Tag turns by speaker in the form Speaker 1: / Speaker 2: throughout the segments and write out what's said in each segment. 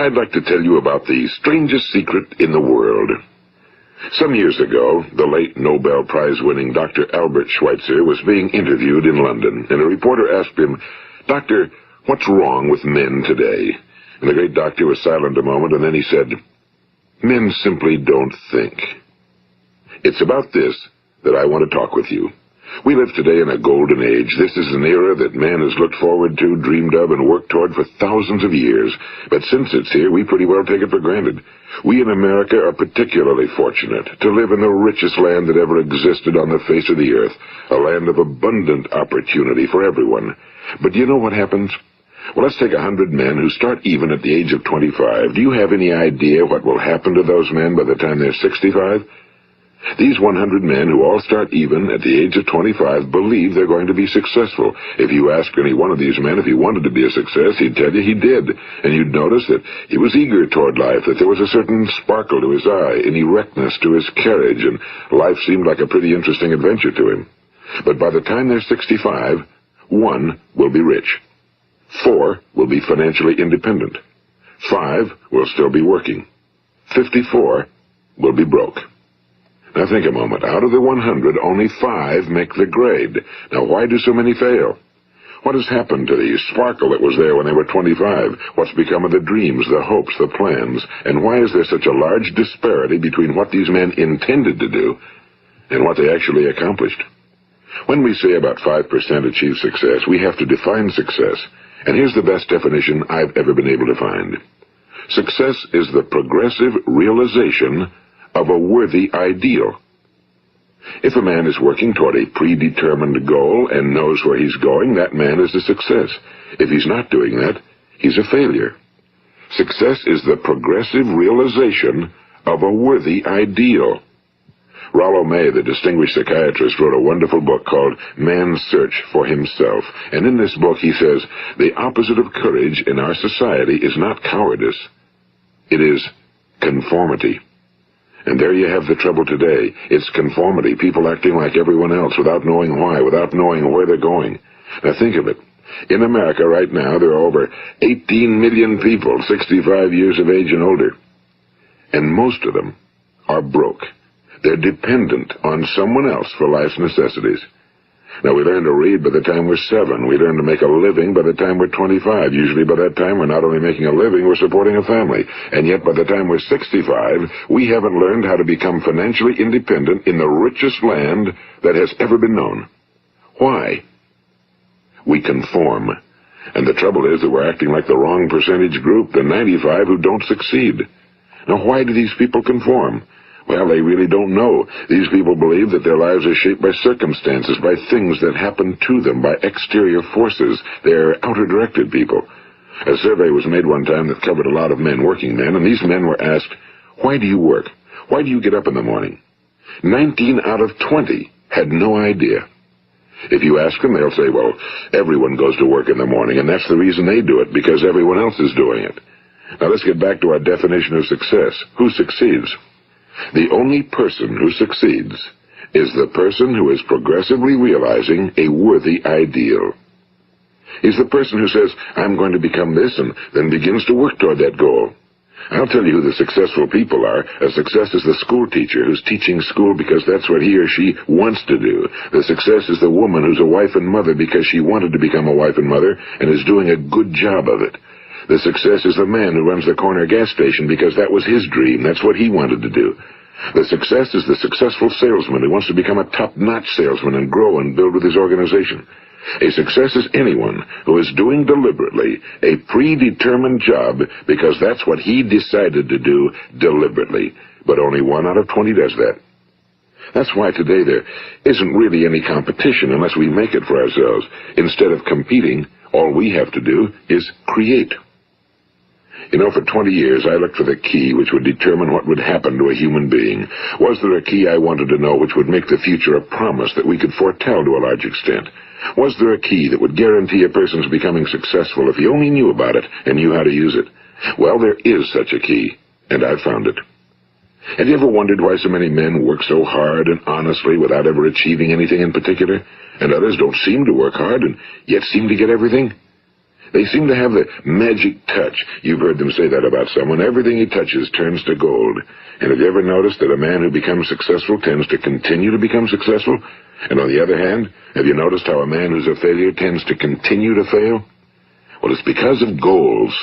Speaker 1: I'd like to tell you about the strangest secret in the world. Some years ago, the late Nobel Prize-winning Dr. Albert Schweitzer was being interviewed in London, and a reporter asked him, "Doctor, what's wrong with men today?" And the great doctor was silent a moment, and then he said, "Men simply don't think." It's about this that I want to talk with you. We live today in a golden age. This is an era that man has looked forward to, dreamed of, and worked toward for thousands of years. But since it's here, we pretty well take it for granted. We in America are particularly fortunate to live in the richest land that ever existed on the face of the earth, a land of abundant opportunity for everyone. But do you know what happens? Well, let's take 100 men who start even at the age of 25. Do you have any idea what will happen to those men by the time they're 65? These 100 men who all start even at the age of 25 believe they're going to be successful. If you ask any one of these men if he wanted to be a success, he'd tell you he did. And you'd notice that he was eager toward life, that there was a certain sparkle to his eye, an erectness to his carriage, and life seemed like a pretty interesting adventure to him. But by the time they're 65, 1 will be rich. 4 will be financially independent. 5 will still be working. 54 will be broke. Now think a moment. Out of the 100, only 5 make the grade. Now why do so many fail? What has happened to the sparkle that was there when they were 25? What's become of the dreams, the hopes, the plans? And why is there such a large disparity between what these men intended to do and what they actually accomplished? When we say about 5% achieve success, we have to define success. And here's the best definition I've ever been able to find. Success is the progressive realization of a worthy ideal. If a man is working toward a predetermined goal and knows where he's going, that man is a success. If he's not doing that, he's a failure. Success is the progressive realization of a worthy ideal. Rollo May, the distinguished psychiatrist, wrote a wonderful book called Man's Search for Himself. And in this book he says, the opposite of courage in our society is not cowardice. It is conformity. And there you have the trouble today. It's conformity, people acting like everyone else without knowing why, without knowing where they're going. Now think of it. In America right now, there are over 18 million people 65 years of age and older. And most of them are broke. They're dependent on someone else for life's necessities. Now, we learn to read by the time we're 7. We learn to make a living by the time we're 25. Usually by that time, we're not only making a living, we're supporting a family. And yet by the time we're 65, we haven't learned how to become financially independent in the richest land that has ever been known. Why? We conform. And the trouble is that we're acting like the wrong percentage group, the 95 who don't succeed. Now, why do these people conform? Well, they really don't know. These people believe that their lives are shaped by circumstances, by things that happen to them, by exterior forces. They're outer-directed people. A survey was made one time that covered a lot of men, working men, and these men were asked, "Why do you work? Why do you get up in the morning?" 19 out of 20 had no idea. If you ask them, they'll say, well, everyone goes to work in the morning, and that's the reason they do it, because everyone else is doing it. Now let's get back to our definition of success. Who succeeds? The only person who succeeds is the person who is progressively realizing a worthy ideal. He's the person who says, I'm going to become this, and then begins to work toward that goal. I'll tell you who the successful people are. A success is the school teacher who's teaching school because that's what he or she wants to do. The success is the woman who's a wife and mother because she wanted to become a wife and mother and is doing a good job of it. The success is the man who runs the corner gas station because that was his dream. That's what he wanted to do. The success is the successful salesman who wants to become a top-notch salesman and grow and build with his organization. A success is anyone who is doing deliberately a predetermined job because that's what he decided to do deliberately. But only 1 out of 20 does that. That's why today there isn't really any competition unless we make it for ourselves. Instead of competing, all we have to do is create. You know, for 20 years, I looked for the key which would determine what would happen to a human being. Was there a key I wanted to know which would make the future a promise that we could foretell to a large extent? Was there a key that would guarantee a person's becoming successful if he only knew about it and knew how to use it? Well, there is such a key, and I've found it. Have you ever wondered why so many men work so hard and honestly without ever achieving anything in particular, and others don't seem to work hard and yet seem to get everything? They seem to have the magic touch. You've heard them say that about someone. Everything he touches turns to gold. And have you ever noticed that a man who becomes successful tends to continue to become successful? And on the other hand, have you noticed how a man who's a failure tends to continue to fail? Well, it's because of goals.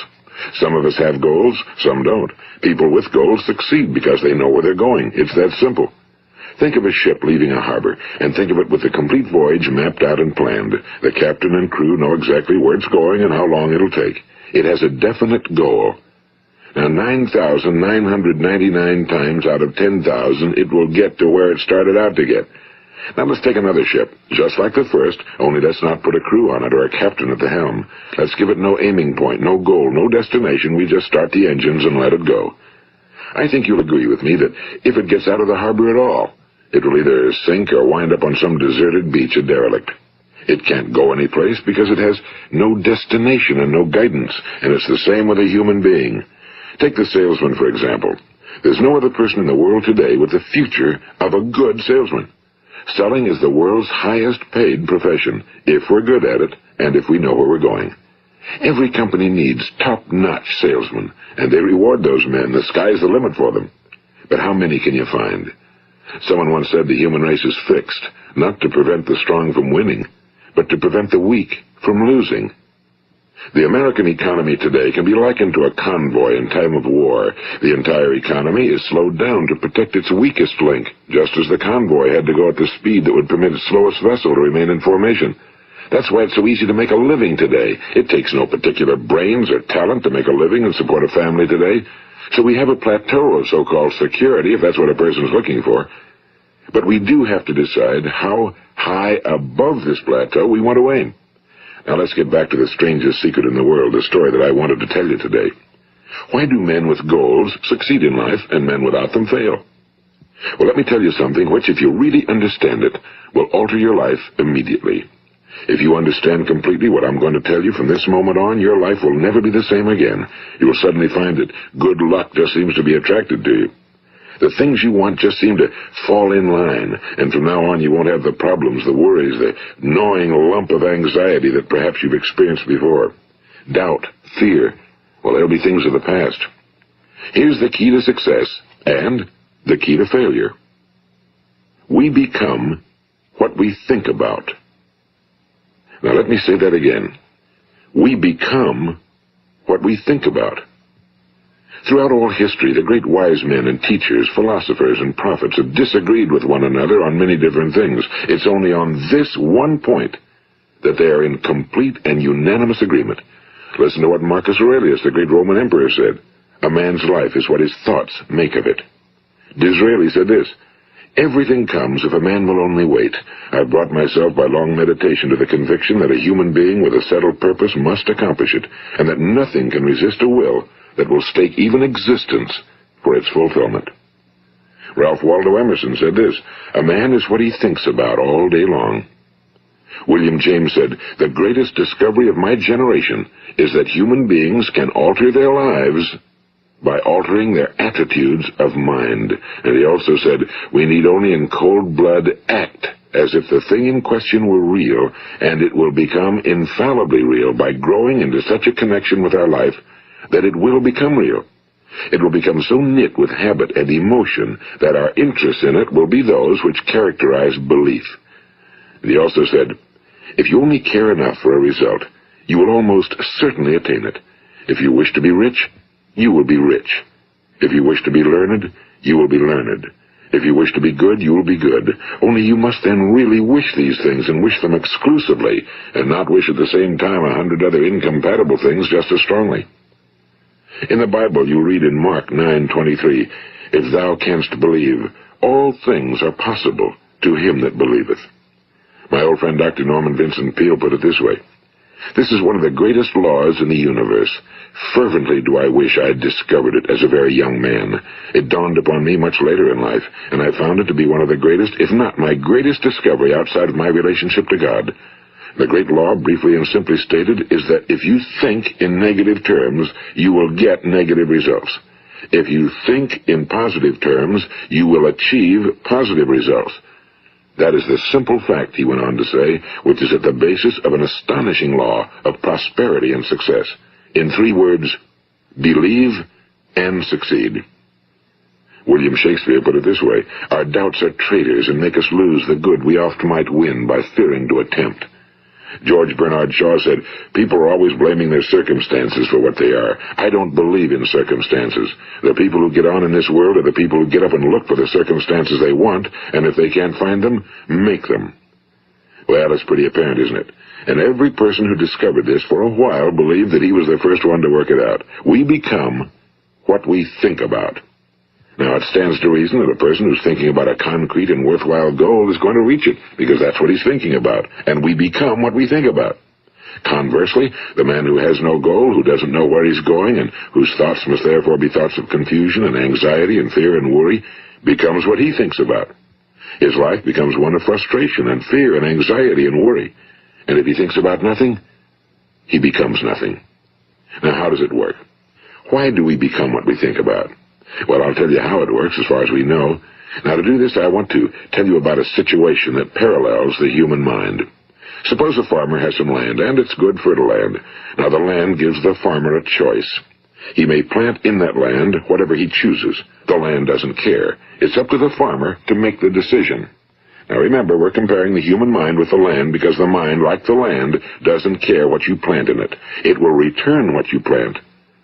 Speaker 1: Some of us have goals, some don't. People with goals succeed because they know where they're going. It's that simple. Think of a ship leaving a harbor, and think of it with the complete voyage mapped out and planned. The captain and crew know exactly where it's going and how long it'll take. It has a definite goal. Now, 9,999 times out of 10,000, it will get to where it started out to get. Now let's take another ship, just like the first, only let's not put a crew on it or a captain at the helm. Let's give it no aiming point, no goal, no destination. We just start the engines and let it go. I think you'll agree with me that if it gets out of the harbor at all, it will either sink or wind up on some deserted beach, a derelict. It can't go anyplace because it has no destination and no guidance, and it's the same with a human being. Take the salesman, for example. There's no other person in the world today with the future of a good salesman. Selling is the world's highest paid profession, if we're good at it, and if we know where we're going. Every company needs top-notch salesmen, and they reward those men. The sky's the limit for them. But how many can you find? Someone once said the human race is fixed, not to prevent the strong from winning, but to prevent the weak from losing. The American economy today can be likened to a convoy in time of war. The entire economy is slowed down to protect its weakest link, just as the convoy had to go at the speed that would permit its slowest vessel to remain in formation. That's why it's so easy to make a living today. It takes no particular brains or talent to make a living and support a family today. So we have a plateau of so-called security, if that's what a person's looking for. But we do have to decide how high above this plateau we want to aim. Now let's get back to the strangest secret in the world, the story that I wanted to tell you today. Why do men with goals succeed in life and men without them fail? Well, let me tell you something which, if you really understand it, will alter your life immediately. If you understand completely what I'm going to tell you from this moment on, your life will never be the same again. You will suddenly find that good luck just seems to be attracted to you. The things you want just seem to fall in line, and from now on you won't have the problems, the worries, the gnawing lump of anxiety that perhaps you've experienced before. Doubt, fear, well, they'll be things of the past. Here's the key to success and the key to failure. We become what we think about. Now let me say that again. We become what we think about. Throughout all history, the great wise men and teachers, philosophers and prophets have disagreed with one another on many different things. It's only on this one point that they are in complete and unanimous agreement. Listen to what Marcus Aurelius, the great Roman emperor, said. A man's life is what his thoughts make of it. Disraeli said this. Everything comes if a man will only wait. I've brought myself by long meditation to the conviction that a human being with a settled purpose must accomplish it, and that nothing can resist a will that will stake even existence for its fulfillment. Ralph Waldo Emerson said this, a man is what he thinks about all day long. William James said, the greatest discovery of my generation is that human beings can alter their lives by altering their attitudes of mind. And he also said, we need only in cold blood act as if the thing in question were real, and it will become infallibly real by growing into such a connection with our life that it will become real. It will become so knit with habit and emotion that our interest in it will be those which characterize belief. And he also said, if you only care enough for a result, you will almost certainly attain it. If you wish to be rich, you will be rich. If you wish to be learned, you will be learned. If you wish to be good, you will be good. Only you must then really wish these things and wish them exclusively, and not wish at the same time 100 other incompatible things just as strongly. In the Bible you read in Mark 9:23, if thou canst believe, all things are possible to him that believeth. My old friend Dr. Norman Vincent Peale put it this way, this is one of the greatest laws in the universe. Fervently do I wish I had discovered it as a very young man. It dawned upon me much later in life, and I found it to be one of the greatest, if not my greatest discovery outside of my relationship to God. The great law, briefly and simply stated, is that if you think in negative terms, you will get negative results. If you think in positive terms, you will achieve positive results. That is the simple fact, he went on to say, which is at the basis of an astonishing law of prosperity and success. In 3 words, believe and succeed. William Shakespeare put it this way: our doubts are traitors and make us lose the good we oft might win by fearing to attempt. George Bernard Shaw said, people are always blaming their circumstances for what they are. I don't believe in circumstances. The people who get on in this world are the people who get up and look for the circumstances they want, and if they can't find them, make them. Well, it's pretty apparent, isn't it? And every person who discovered this for a while believed that he was the first one to work it out. We become what we think about. Now, it stands to reason that a person who's thinking about a concrete and worthwhile goal is going to reach it, because that's what he's thinking about, and we become what we think about. Conversely, the man who has no goal, who doesn't know where he's going, and whose thoughts must therefore be thoughts of confusion and anxiety and fear and worry, becomes what he thinks about. His life becomes one of frustration and fear and anxiety and worry. And if he thinks about nothing, he becomes nothing. Now, how does it work? Why do we become what we think about? Well, I'll tell you how it works as far as we know. Now, to do this, I want to tell you about a situation that parallels the human mind. Suppose a farmer has some land, and it's good fertile land. Now, the land gives the farmer a choice. He may plant in that land whatever he chooses. The land doesn't care. It's up to the farmer to make the decision. Now, remember, we're comparing the human mind with the land because the mind, like the land, doesn't care what you plant in it. It will return what you plant,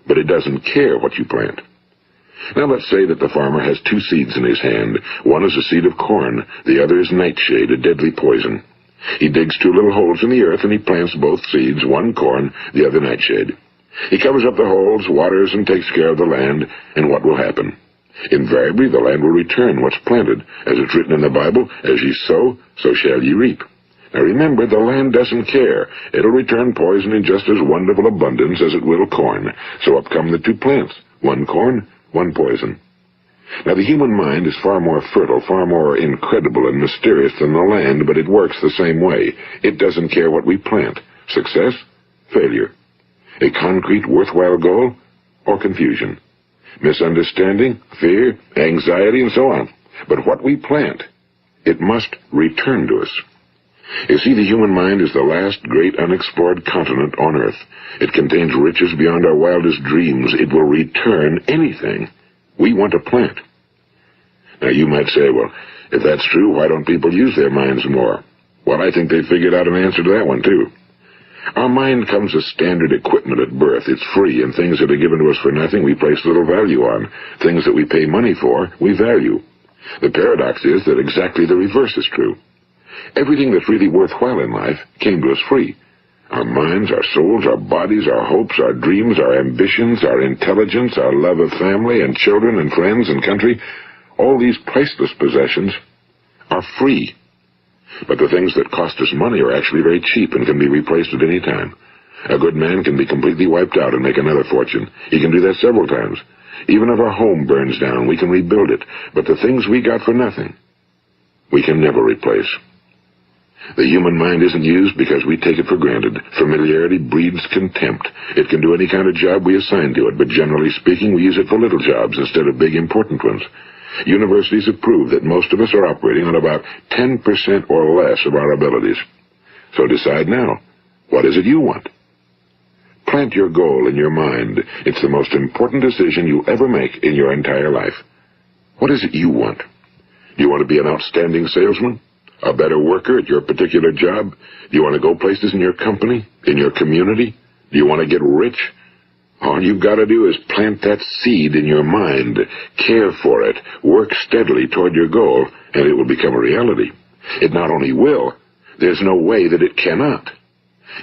Speaker 1: but it doesn't care what you plant. Now, let's say that the farmer has 2 seeds in his hand. One is a seed of corn. The other is nightshade, a deadly poison. He digs 2 little holes in the earth, and he plants both seeds, one corn, the other nightshade. He covers up the holes, waters, and takes care of the land, and what will happen? Invariably, the land will return what's planted. As it's written in the Bible, as ye sow, so shall ye reap. Now remember, the land doesn't care. It'll return poison in just as wonderful abundance as it will corn. So up come the 2 plants, one corn, one poison. Now, the human mind is far more fertile, far more incredible and mysterious than the land, but it works the same way. It doesn't care what we plant. Success, failure. A concrete, worthwhile goal, or confusion. Misunderstanding, fear, anxiety, and so on. But what we plant, it must return to us. You see, the human mind is the last great unexplored continent on Earth. It contains riches beyond our wildest dreams. It will return anything we want to plant. Now, you might say, well, if that's true, why don't people use their minds more? Well, I think they figured out an answer to that one, too. Our mind comes as standard equipment at birth. It's free, and things that are given to us for nothing we place little value on. Things that we pay money for, we value. The paradox is that exactly the reverse is true. Everything that's really worthwhile in life came to us free. Our minds, our souls, our bodies, our hopes, our dreams, our ambitions, our intelligence, our love of family and children and friends and country, all these priceless possessions are free. But the things that cost us money are actually very cheap and can be replaced at any time. A good man can be completely wiped out and make another fortune. He can do that several times. Even if our home burns down, we can rebuild it. But the things we got for nothing, we can never replace. The human mind isn't used because we take it for granted. Familiarity breeds contempt. It can do any kind of job we assign to it, but generally speaking, we use it for little jobs instead of big, important ones. Universities have proved that most of us are operating on about 10% or less of our abilities. So decide now, what is it you want? Plant your goal in your mind. It's the most important decision you'll ever make in your entire life. What is it you want? Do you want to be an outstanding salesman? A better worker at your particular job? Do you want to go places in your company? In your community? Do you want to get rich? All you've got to do is plant that seed in your mind, care for it, work steadily toward your goal, and it will become a reality. It not only will, there's no way that it cannot.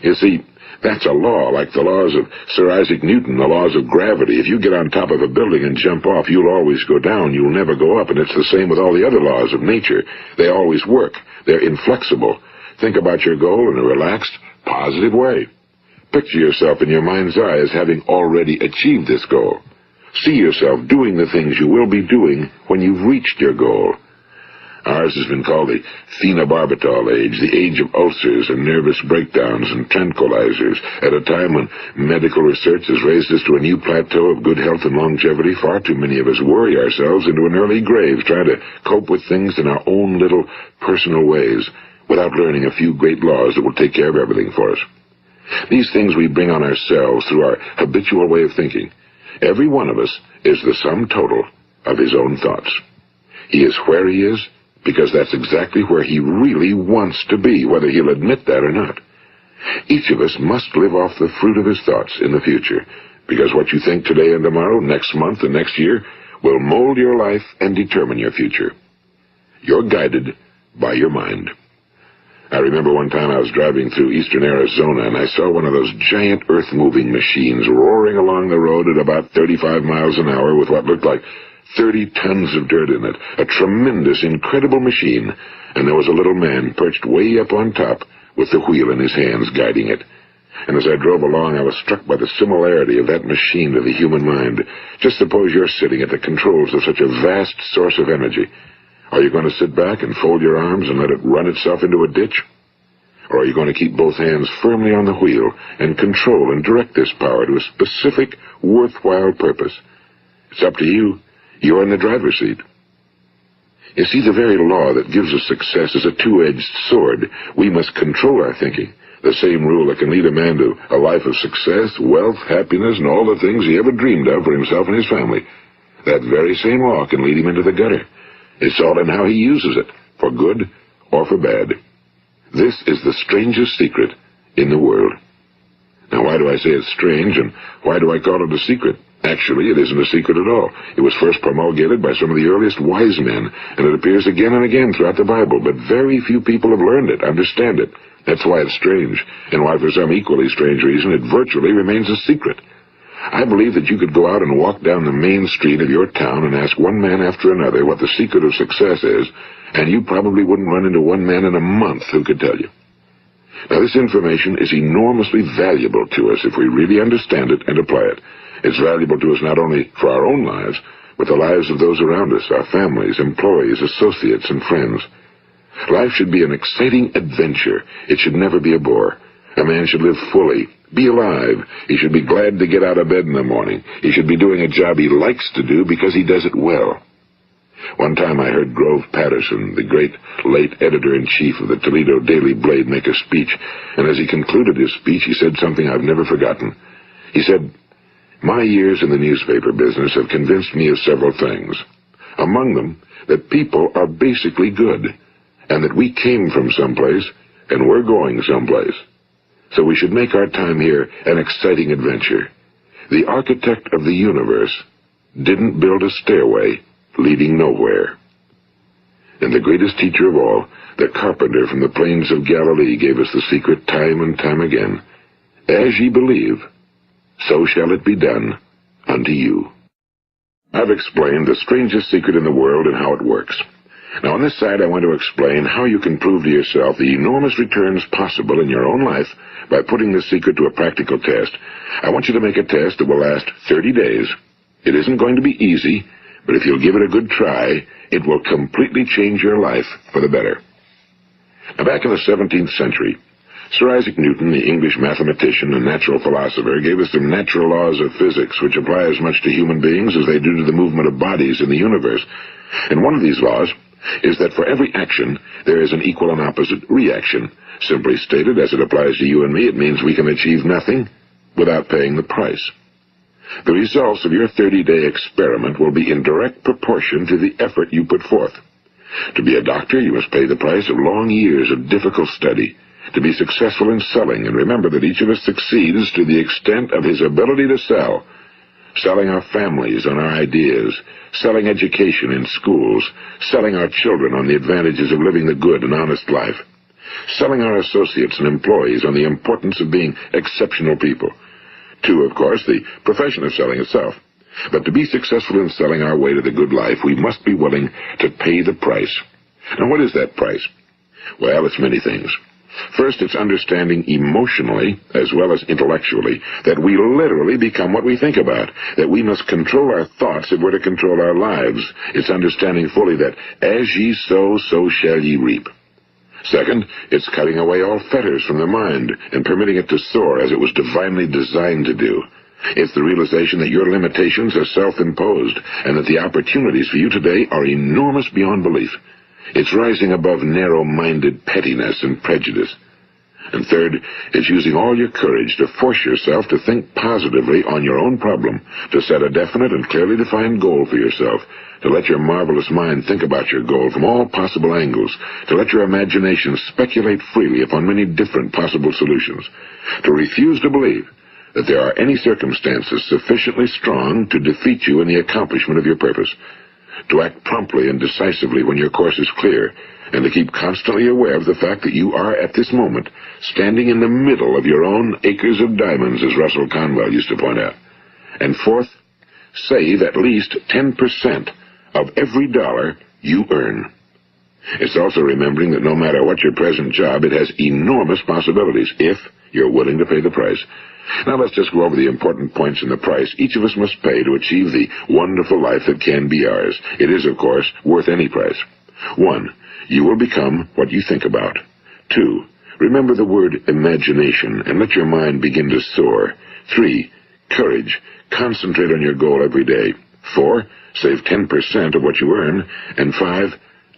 Speaker 1: You see, that's a law, like the laws of Sir Isaac Newton, the laws of gravity. If you get on top of a building and jump off, you'll always go down. You'll never go up, and it's the same with all the other laws of nature. They always work. They're inflexible. Think about your goal in a relaxed, positive way. Picture yourself in your mind's eye as having already achieved this goal. See yourself doing the things you will be doing when you've reached your goal. Ours has been called the phenobarbital age, the age of ulcers and nervous breakdowns and tranquilizers, at a time when medical research has raised us to a new plateau of good health and longevity. Far too many of us worry ourselves into an early grave, trying to cope with things in our own little personal ways, without learning a few great laws that will take care of everything for us. These things we bring on ourselves through our habitual way of thinking. Every one of us is the sum total of his own thoughts. He is where he is because that's exactly where he really wants to be, whether he'll admit that or not. Each of us must live off the fruit of his thoughts in the future, because what you think today and tomorrow, next month and next year, will mold your life and determine your future. You're guided by your mind. I remember one time I was driving through eastern Arizona, and I saw one of those giant earth-moving machines roaring along the road at about 35 miles an hour with what looked like 30 tons of dirt in it. A tremendous, incredible machine, and there was a little man perched way up on top with the wheel in his hands guiding it. And as I drove along, I was struck by the similarity of that machine to the human mind. Just suppose you're sitting at the controls of such a vast source of energy. Are you going to sit back and fold your arms and let it run itself into a ditch? Or are you going to keep both hands firmly on the wheel and control and direct this power to a specific, worthwhile purpose? It's up to you. You're in the driver's seat. You see, the very law that gives us success is a two-edged sword. We must control our thinking. The same rule that can lead a man to a life of success, wealth, happiness, and all the things he ever dreamed of for himself and his family. That very same law can lead him into the gutter. It's all in how he uses it, for good or for bad. This is the strangest secret in the world. Now, why do I say it's strange, and why do I call it a secret? Actually, it isn't a secret at all. It was first promulgated by some of the earliest wise men, and it appears again and again throughout the Bible, but very few people have learned it, understand it. That's why it's strange, and why, for some equally strange reason, it virtually remains a secret. I believe that you could go out and walk down the main street of your town and ask one man after another what the secret of success is, and you probably wouldn't run into one man in a month who could tell you. Now, this information is enormously valuable to us if we really understand it and apply it. It's valuable to us not only for our own lives, but the lives of those around us, our families, employees, associates, and friends. Life should be an exciting adventure. It should never be a bore. A man should live fully, be alive. He should be glad to get out of bed in the morning. He should be doing a job he likes to do because he does it well. One time I heard Grove Patterson, the great late editor-in-chief of the Toledo Daily Blade, make a speech, and as he concluded his speech, he said something I've never forgotten. He said, "My years in the newspaper business have convinced me of several things. Among them, that people are basically good, and that we came from someplace, and we're going someplace. So we should make our time here an exciting adventure. The architect of the universe didn't build a stairway leading nowhere." And the greatest teacher of all, the carpenter from the plains of Galilee, gave us the secret time and time again. As ye believe, so shall it be done unto you. I've explained the strangest secret in the world and how it works. Now, on this side, I want to explain how you can prove to yourself the enormous returns possible in your own life by putting this secret to a practical test. I want you to make a test that will last 30 days. It isn't going to be easy, but if you'll give it a good try, it will completely change your life for the better. Now, back in the 17th century, Sir Isaac Newton, the English mathematician and natural philosopher, gave us some natural laws of physics which apply as much to human beings as they do to the movement of bodies in the universe. And one of these laws is that for every action, there is an equal and opposite reaction. Simply stated, as it applies to you and me, it means we can achieve nothing without paying the price. The results of your 30-day experiment will be in direct proportion to the effort you put forth. To be a doctor, you must pay the price of long years of difficult study. To be successful in selling, and remember that each of us succeeds to the extent of his ability to sell. Selling our families on our ideas, selling education in schools, selling our children on the advantages of living the good and honest life, selling our associates and employees on the importance of being exceptional people. To, of course, the profession of selling itself. But to be successful in selling our way to the good life, we must be willing to pay the price. Now, what is that price? Well, it's many things. First, it's understanding emotionally, as well as intellectually, that we literally become what we think about, that we must control our thoughts if we're to control our lives. It's understanding fully that as ye sow, so shall ye reap. Second, it's cutting away all fetters from the mind and permitting it to soar as it was divinely designed to do. It's the realization that your limitations are self-imposed and that the opportunities for you today are enormous beyond belief. It's rising above narrow-minded pettiness and prejudice. And third, it's using all your courage to force yourself to think positively on your own problem, to set a definite and clearly defined goal for yourself, to let your marvelous mind think about your goal from all possible angles, to let your imagination speculate freely upon many different possible solutions, to refuse to believe that there are any circumstances sufficiently strong to defeat you in the accomplishment of your purpose, to act promptly and decisively when your course is clear, and to keep constantly aware of the fact that you are, at this moment, standing in the middle of your own acres of diamonds, as Russell Conwell used to point out. And fourth, save at least 10% of every dollar you earn. It's also remembering that no matter what your present job, it has enormous possibilities if you're willing to pay the price. Now let's just go over the important points in the price each of us must pay to achieve the wonderful life that can be ours. It is, of course, worth any price. 1. You will become what you think about. 2. Remember the word imagination and let your mind begin to soar. 3. Courage. Concentrate on your goal every day. 4. Save 10% of what you earn. And 5.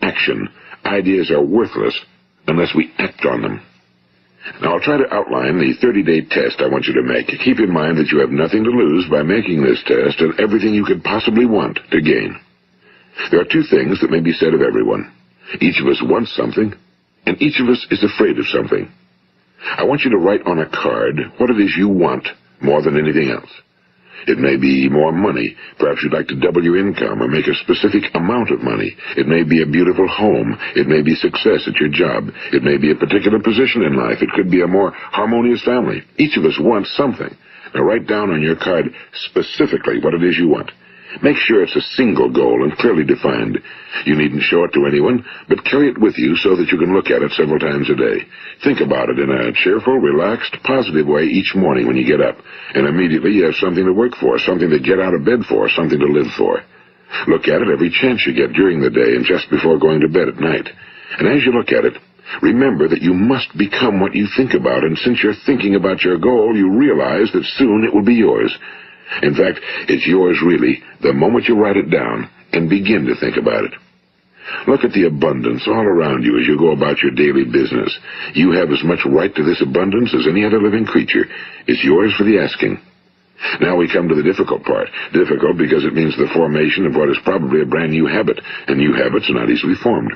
Speaker 1: Action. Ideas are worthless unless we act on them. Now, I'll try to outline the 30-day test I want you to make. Keep in mind that you have nothing to lose by making this test and everything you could possibly want to gain. There are 2 things that may be said of everyone. Each of us wants something, and each of us is afraid of something. I want you to write on a card what it is you want more than anything else. It may be more money. Perhaps you'd like to double your income or make a specific amount of money. It may be a beautiful home. It may be success at your job. It may be a particular position in life. It could be a more harmonious family. Each of us wants something. Now write down on your card specifically what it is you want. Make sure it's a single goal and clearly defined. You needn't show it to anyone, but carry it with you so that you can look at it several times a day. Think about it in a cheerful, relaxed, positive way each morning when you get up, and immediately you have something to work for, something to get out of bed for, something to live for. Look at it every chance you get during the day and just before going to bed at night. And as you look at it, remember that you must become what you think about, and since you're thinking about your goal, you realize that soon it will be yours. In fact, it's yours really the moment you write it down and begin to think about it. Look at the abundance all around you as you go about your daily business. You have as much right to this abundance as any other living creature. It's yours for the asking. Now we come to the difficult part. Difficult because it means the formation of what is probably a brand new habit, and new habits are not easily formed.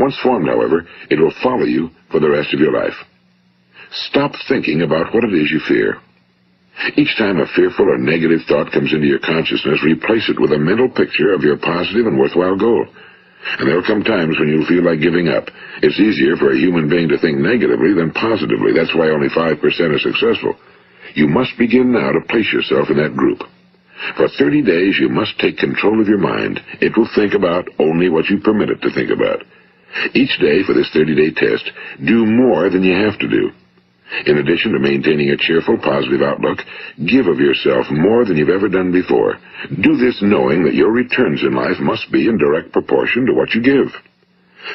Speaker 1: Once formed, however, it will follow you for the rest of your life. Stop thinking about what it is you fear. Each time a fearful or negative thought comes into your consciousness, replace it with a mental picture of your positive and worthwhile goal. And there will come times when you'll feel like giving up. It's easier for a human being to think negatively than positively. That's why only 5% are successful. You must begin now to place yourself in that group. For 30 days, you must take control of your mind. It will think about only what you permit it to think about. Each day for this 30-day test, do more than you have to do. In addition to maintaining a cheerful, positive outlook, give of yourself more than you've ever done before. Do this knowing that your returns in life must be in direct proportion to what you give.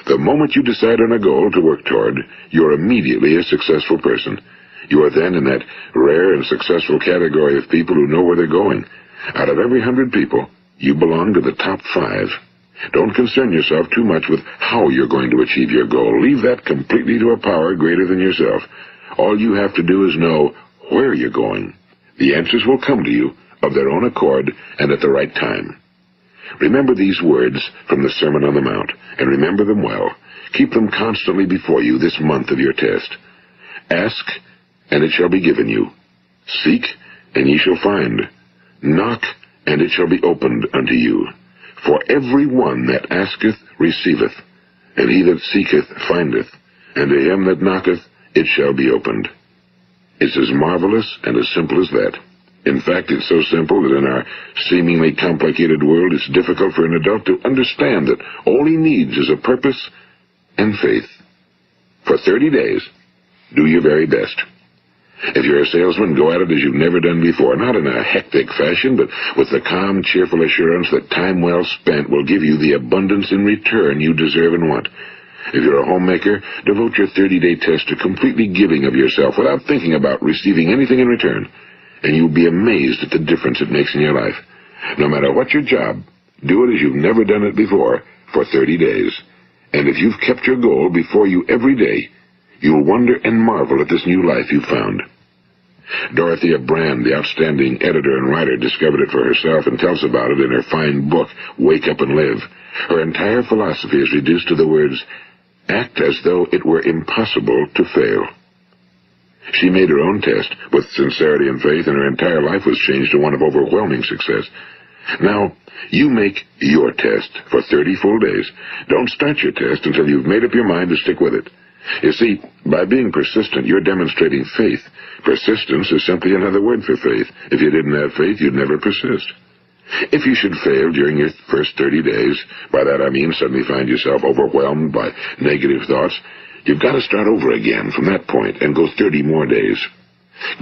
Speaker 1: The moment you decide on a goal to work toward, you're immediately a successful person. You are then in that rare and successful category of people who know where they're going. Out of every 100 people, you belong to the top 5. Don't concern yourself too much with how you're going to achieve your goal. Leave that completely to a power greater than yourself. All you have to do is know where you're going. The answers will come to you of their own accord and at the right time. Remember these words from the Sermon on the Mount, and remember them well. Keep them constantly before you this month of your test. Ask, and it shall be given you. Seek, and ye shall find. Knock, and it shall be opened unto you. For every one that asketh receiveth, and he that seeketh findeth, and to him that knocketh it shall be opened. It's as marvelous and as simple as that. In fact, it's so simple that in our seemingly complicated world, it's difficult for an adult to understand that all he needs is a purpose and faith. For 30 days, Do your very best. If you're a salesman, go at it as you've never done before, not in a hectic fashion, but with the calm, cheerful assurance that time well spent will give you the abundance in return you deserve and want. If you're a homemaker, devote your 30-day test to completely giving of yourself without thinking about receiving anything in return, and you'll be amazed at the difference it makes in your life. No matter what your job, do it as you've never done it before for 30 days. And if you've kept your goal before you every day, you'll wonder and marvel at this new life you've found. Dorothea Brand, the outstanding editor and writer, discovered it for herself and tells about it in her fine book, Wake Up and Live. Her entire philosophy is reduced to the words, act as though it were impossible to fail. She made her own test with sincerity and faith, and her entire life was changed to one of overwhelming success. Now, you make your test for 30 full days. Don't start your test until you've made up your mind to stick with it. You see, by being persistent, you're demonstrating faith. Persistence is simply another word for faith. If you didn't have faith, you'd never persist. If you should fail during your first 30 days, by that I mean suddenly find yourself overwhelmed by negative thoughts, you've got to start over again from that point and go 30 more days.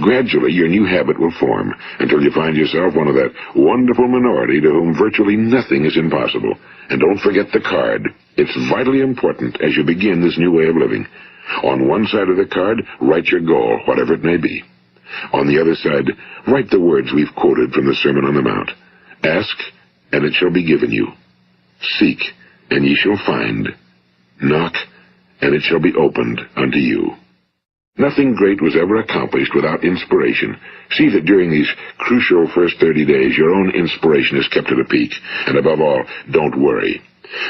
Speaker 1: Gradually, your new habit will form until you find yourself one of that wonderful minority to whom virtually nothing is impossible. And don't forget the card. It's vitally important as you begin this new way of living. On one side of the card, write your goal, whatever it may be. On the other side, write the words we've quoted from the Sermon on the Mount. Ask, and it shall be given you. Seek, and ye shall find. Knock, and it shall be opened unto you. Nothing great was ever accomplished without inspiration. See that during these crucial first 30 days, your own inspiration is kept at a peak. And above all, don't worry.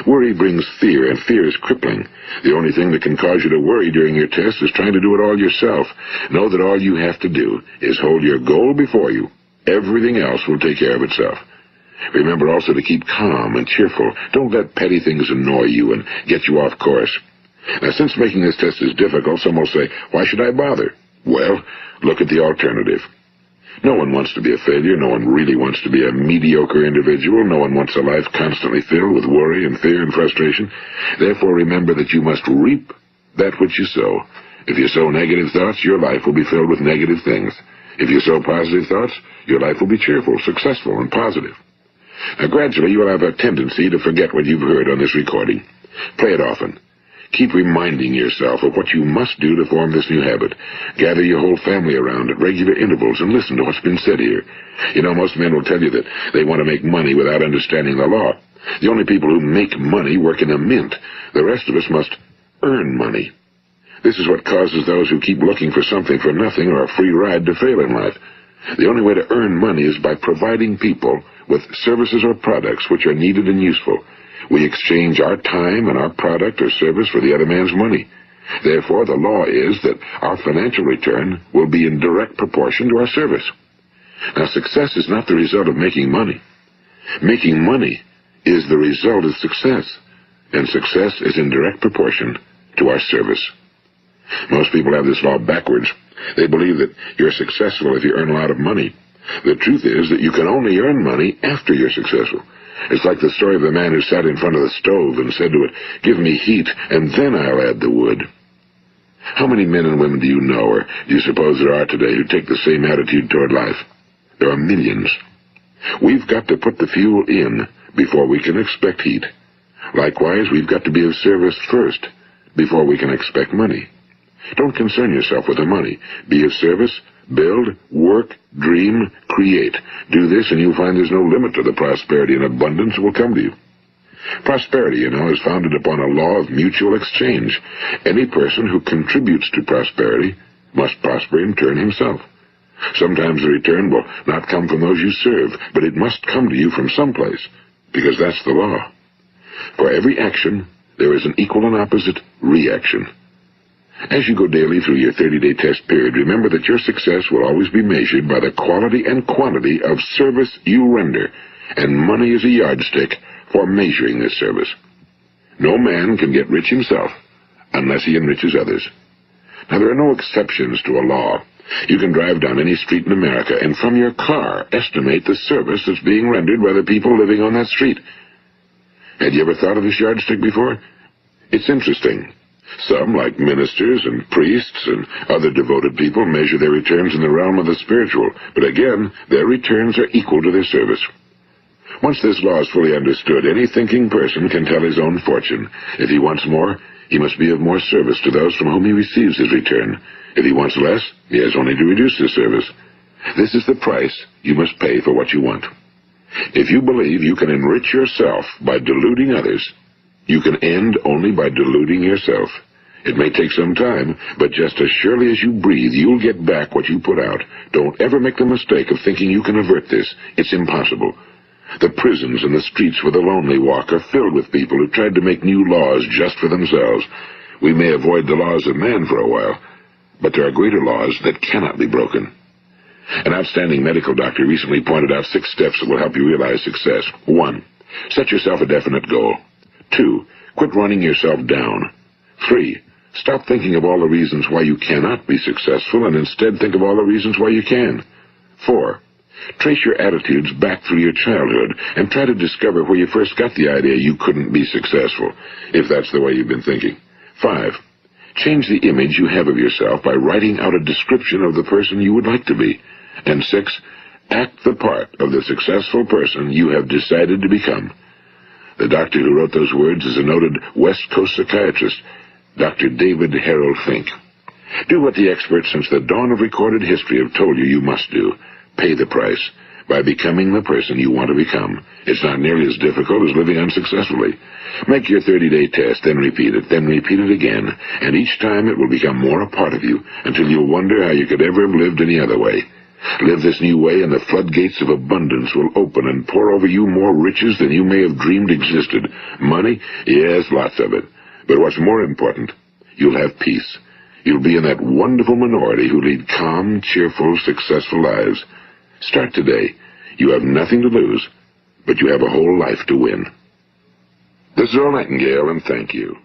Speaker 1: Worry brings fear, and fear is crippling. The only thing that can cause you to worry during your test is trying to do it all yourself. Know that all you have to do is hold your goal before you. Everything else will take care of itself. Remember also to keep calm and cheerful. Don't let petty things annoy you and get you off course. Now, since making this test is difficult, some will say, why should I bother? Well, look at the alternative. No one wants to be a failure. No one really wants to be a mediocre individual. No one wants a life constantly filled with worry and fear and frustration. Therefore, remember that you must reap that which you sow. If you sow negative thoughts, your life will be filled with negative things. If you sow positive thoughts, your life will be cheerful, successful, and positive. Now, gradually, you will have a tendency to forget what you've heard on this recording. Play it often. Keep reminding yourself of what you must do to form this new habit. Gather your whole family around at regular intervals and listen to what's been said here. You know, most men will tell you that they want to make money without understanding the law. The only people who make money work in a mint. The rest of us must earn money. This is what causes those who keep looking for something for nothing or a free ride to fail in life. The only way to earn money is by providing people with services or products which are needed and useful. We exchange our time and our product or service for the other man's money. Therefore, the law is that our financial return will be in direct proportion to our service. Now, success is not the result of making money. Making money is the result of success, and success is in direct proportion to our service. Most people have this law backwards. They believe that you're successful if you earn a lot of money. The truth is that you can only earn money after you're successful. It's like the story of the man who sat in front of the stove and said to it, give me heat, and then I'll add the wood. How many men and women do you know, or do you suppose there are today, who take the same attitude toward life? There are millions. We've got to put the fuel in before we can expect heat. Likewise, we've got to be of service first before we can expect money. Don't concern yourself with the money. Be of service. Build, work, dream, create. Do this and you'll find there's no limit to the prosperity and abundance that will come to you. Prosperity, you know, is founded upon a law of mutual exchange. Any person who contributes to prosperity must prosper in turn himself. Sometimes the return will not come from those you serve, but it must come to you from someplace, because that's the law. For every action, there is an equal and opposite reaction. As you go daily through your 30-day test period, remember that your success will always be measured by the quality and quantity of service you render, and money is a yardstick for measuring this service. No man can get rich himself unless he enriches others. Now, there are no exceptions to a law. You can drive down any street in America and from your car estimate the service that's being rendered by the people living on that street. Had you ever thought of this yardstick before? It's interesting. Some, like ministers and priests and other devoted people, measure their returns in the realm of the spiritual, but again, their returns are equal to their service. Once this law is fully understood, any thinking person can tell his own fortune. If he wants more, he must be of more service to those from whom he receives his return. If he wants less, he has only to reduce his service. This is the price you must pay for what you want. If you believe you can enrich yourself by deluding others, you can end only by deluding yourself. It may take some time, but just as surely as you breathe, you'll get back what you put out. Don't ever make the mistake of thinking you can avert this. It's impossible. The prisons and the streets where the lonely walk are filled with people who tried to make new laws just for themselves. We may avoid the laws of man for a while, but there are greater laws that cannot be broken. An outstanding medical doctor recently pointed out 6 steps that will help you realize success. 1. Set yourself a definite goal. 2. Quit running yourself down. 3. Stop thinking of all the reasons why you cannot be successful and instead think of all the reasons why you can. 4. Trace your attitudes back through your childhood and try to discover where you first got the idea you couldn't be successful, if that's the way you've been thinking. 5. Change the image you have of yourself by writing out a description of the person you would like to be. And 6. Act the part of the successful person you have decided to become. The doctor who wrote those words is a noted West Coast psychiatrist, Dr. David Harold Fink. Do what the experts since the dawn of recorded history have told you you must do. Pay the price by becoming the person you want to become. It's not nearly as difficult as living unsuccessfully. Make your 30-day test, then repeat it again, and each time it will become more a part of you until you'll wonder how you could ever have lived any other way. Live this new way and the floodgates of abundance will open and pour over you more riches than you may have dreamed existed. Money? Yes, lots of it. But what's more important, you'll have peace. You'll be in that wonderful minority who lead calm, cheerful, successful lives. Start today. You have nothing to lose, but you have a whole life to win. This is Earl Nightingale, and thank you.